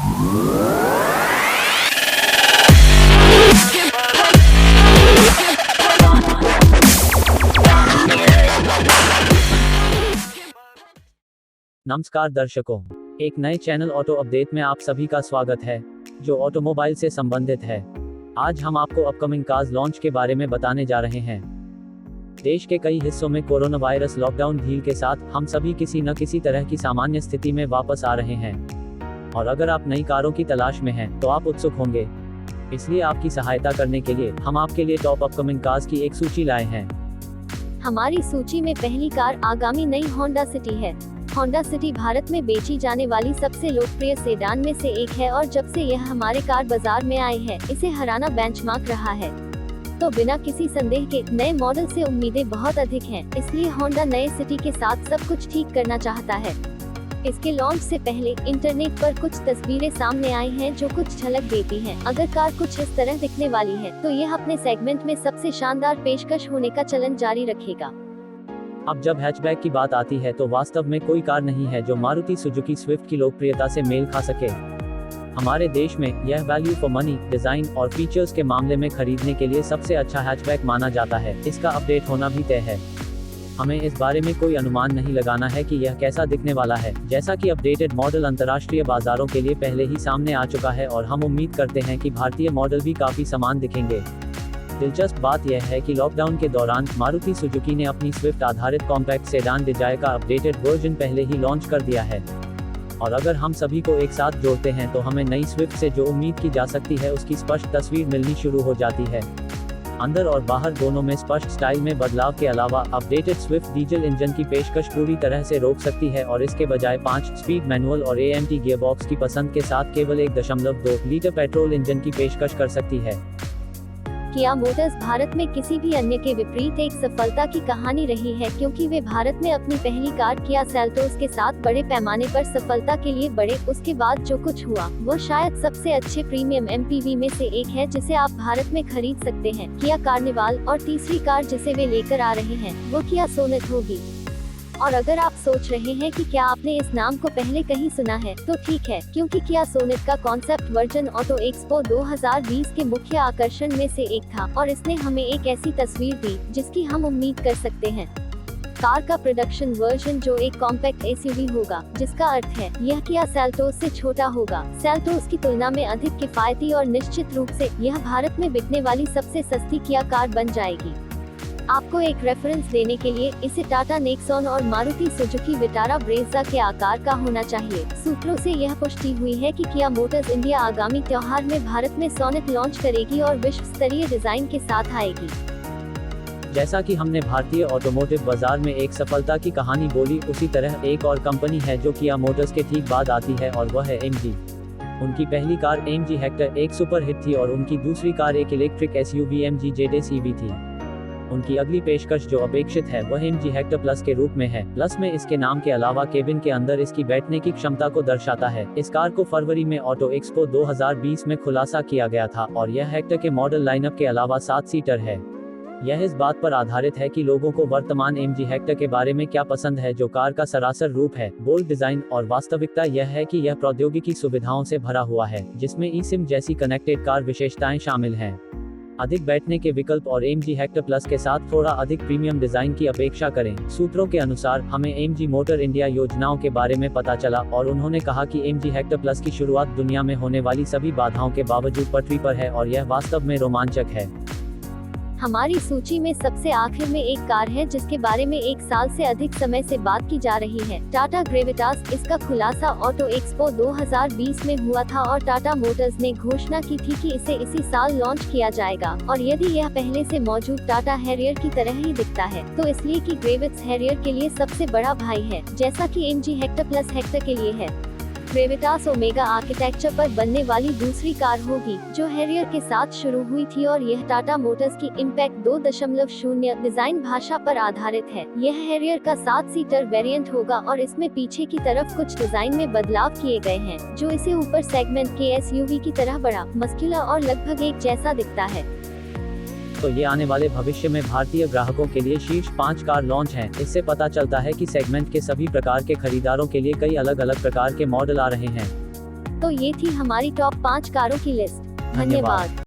नमस्कार दर्शकों, एक नए चैनल ऑटो अपडेट में आप सभी का स्वागत है, जो ऑटोमोबाइल से संबंधित है। आज हम आपको अपकमिंग कार्स लॉन्च के बारे में बताने जा रहे हैं। देश के कई हिस्सों में कोरोना वायरस लॉकडाउन ढील के साथ हम सभी किसी न किसी तरह की सामान्य स्थिति में वापस आ रहे हैं। और अगर आप नई कारों की तलाश में हैं, तो आप उत्सुक होंगे। इसलिए आपकी सहायता करने के लिए हम आपके लिए टॉप अपकमिंग कार्स की एक सूची लाए हैं। हमारी सूची में पहली कार आगामी नई होंडा सिटी है। होंडा सिटी भारत में बेची जाने वाली सबसे लोकप्रिय सेडान में से एक है और जब से यह हमारे कार बाजार में आए हैं, इसे हराना बेंचमार्क रहा है। तो बिना किसी संदेह के नए मॉडल से उम्मीदें बहुत अधिक हैं, इसलिए होंडा नए सिटी के साथ सब कुछ ठीक करना चाहता है। इसके लॉन्च से पहले इंटरनेट पर कुछ तस्वीरें सामने आई हैं जो कुछ झलक देती हैं। अगर कार कुछ इस तरह दिखने वाली है, तो यह अपने सेगमेंट में सबसे शानदार पेशकश होने का चलन जारी रखेगा। अब जब हैचबैक की बात आती है, तो वास्तव में कोई कार नहीं है जो मारुति सुजुकी स्विफ्ट की लोकप्रियता से मेल खा सके। हमारे देश में यह वैल्यू फॉर मनी, डिजाइन और फीचर्स के मामले में खरीदने के लिए सबसे अच्छा हैचबैक माना जाता है। इसका अपडेट होना भी तय है। हमें इस बारे में कोई अनुमान नहीं लगाना है कि यह कैसा दिखने वाला है, जैसा कि अपडेटेड मॉडल अंतर्राष्ट्रीय बाजारों के लिए पहले ही सामने आ चुका है और हम उम्मीद करते हैं कि भारतीय मॉडल भी काफी समान दिखेंगे। दिलचस्प बात यह है कि लॉकडाउन के दौरान मारुति सुजुकी ने अपनी स्विफ्ट आधारित कॉम्पैक्ट सेडान डिजायर का अपडेटेड वर्जन पहले ही लॉन्च कर दिया है। और अगर हम सभी को एक साथ जोड़ते हैं, तो हमें नई स्विफ्ट से जो उम्मीद की जा सकती है, उसकी स्पष्ट तस्वीर मिलनी शुरू हो जाती है। अंदर और बाहर दोनों में स्पष्ट स्टाइल में बदलाव के अलावा अपडेटेड स्विफ्ट डीजल इंजन की पेशकश पूरी तरह से रोक सकती है और इसके बजाय 5 स्पीड मैनुअल और AMT गियरबॉक्स की पसंद के साथ केवल 1.2 लीटर पेट्रोल इंजन की पेशकश कर सकती है। किया मोटर्स भारत में किसी भी अन्य के विपरीत एक सफलता की कहानी रही है, क्योंकि वे भारत में अपनी पहली कार किया सेल्टोस के साथ बड़े पैमाने पर सफलता के लिए बढ़े। उसके बाद जो कुछ हुआ, वो शायद सबसे अच्छे प्रीमियम MPV में से एक है जिसे आप भारत में खरीद सकते हैं, किया कार्निवाल। और तीसरी कार जिसे वे लेकर आ रहे हैं, वो किया सोनेट होगी। और अगर आप सोच रहे हैं कि क्या आपने इस नाम को पहले कहीं सुना है, तो ठीक है, क्योंकि किया सोनेट का कॉन्सेप्ट वर्जन ऑटो एक्सपो 2020 के मुख्य आकर्षण में से एक था और इसने हमें एक ऐसी तस्वीर दी जिसकी हम उम्मीद कर सकते हैं। कार का प्रोडक्शन वर्जन जो एक कॉम्पैक्ट SUV होगा, जिसका अर्थ है यह किया सेल्टोस से छोटा होगा, सेल्टोस की तुलना में अधिक किफायती और निश्चित रूप से यह भारत में बिकने वाली सबसे सस्ती किया कार बन जाएगी। आपको एक रेफरेंस देने के लिए, इसे टाटा नेक्सॉन और मारुति सुजुकी विटारा ब्रेजा के आकार का होना चाहिए। सूत्रों से यह पुष्टि हुई है कि किया मोटर्स इंडिया आगामी त्योहार में भारत में सोनेट लॉन्च करेगी और विश्व स्तरीय डिजाइन के साथ आएगी। जैसा कि हमने भारतीय ऑटोमोटिव बाजार में एक सफलता की कहानी बोली, उसी तरह एक और कंपनी है जो किया मोटर्स के ठीक बाद आती है और वह है AMG। उनकी पहली कार AMG हेक्टर एक सुपरहिट थी और उनकी दूसरी कार एक electric SUV AMG ZS EV थी। उनकी अगली पेशकश जो अपेक्षित है, वह AMG हेक्टर प्लस के रूप में है। प्लस में इसके नाम के अलावा केबिन के अंदर इसकी बैठने की क्षमता को दर्शाता है। इस कार को फरवरी में ऑटो एक्सपो 2020 में खुलासा किया गया था और यह हेक्टर के मॉडल लाइनअप के अलावा 7 सीटर है। यह इस बात पर आधारित है कि लोगों को वर्तमान AMG हेक्टर के बारे में क्या पसंद है, जो कार का सरासर रूप है, बोल्ड डिजाइन और वास्तविकता यह है कि यह प्रौद्योगिकी सुविधाओं से भरा हुआ है, जिसमें eSIM जैसी कनेक्टेड कार विशेषताएं शामिल हैं। अधिक बैठने के विकल्प और AMG हेक्टर प्लस के साथ थोड़ा अधिक प्रीमियम डिजाइन की अपेक्षा करें। सूत्रों के अनुसार हमें AMG मोटर इंडिया योजनाओं के बारे में पता चला और उन्होंने कहा कि AMG हेक्टर प्लस की शुरुआत दुनिया में होने वाली सभी बाधाओं के बावजूद पटरी पर है और यह वास्तव में रोमांचक है। हमारी सूची में सबसे आखिर में एक कार है जिसके बारे में 1 साल से अधिक समय से बात की जा रही है, टाटा ग्रेविटास। इसका खुलासा ऑटो एक्सपो 2020 में हुआ था और टाटा मोटर्स ने घोषणा की थी कि इसे इसी साल लॉन्च किया जाएगा। और यदि यह पहले से मौजूद टाटा हैरियर की तरह ही दिखता है, तो इसलिए कि ग्रेविट्स हैरियर के लिए सबसे बड़ा भाई है, जैसा कि AMG हेक्टर प्लस हेक्टर के लिए है। ग्रेविटास ओमेगा आर्किटेक्चर पर बनने वाली दूसरी कार होगी जो हैरियर के साथ शुरू हुई थी और यह टाटा मोटर्स की इम्पैक्ट 2.0 डिजाइन भाषा पर आधारित है। यह हैरियर का 7 सीटर वेरिएंट होगा और इसमें पीछे की तरफ कुछ डिजाइन में बदलाव किए गए हैं, जो इसे ऊपर सेगमेंट के SUV की तरह बड़ा, मस्कुलर और लगभग एक जैसा दिखता है। तो ये आने वाले भविष्य में भारतीय ग्राहकों के लिए शीर्ष 5 कार लॉन्च हैं। इससे पता चलता है कि सेगमेंट के सभी प्रकार के खरीदारों के लिए कई अलग अलग प्रकार के मॉडल आ रहे हैं। तो ये थी हमारी टॉप 5 कारों की लिस्ट। धन्यवाद।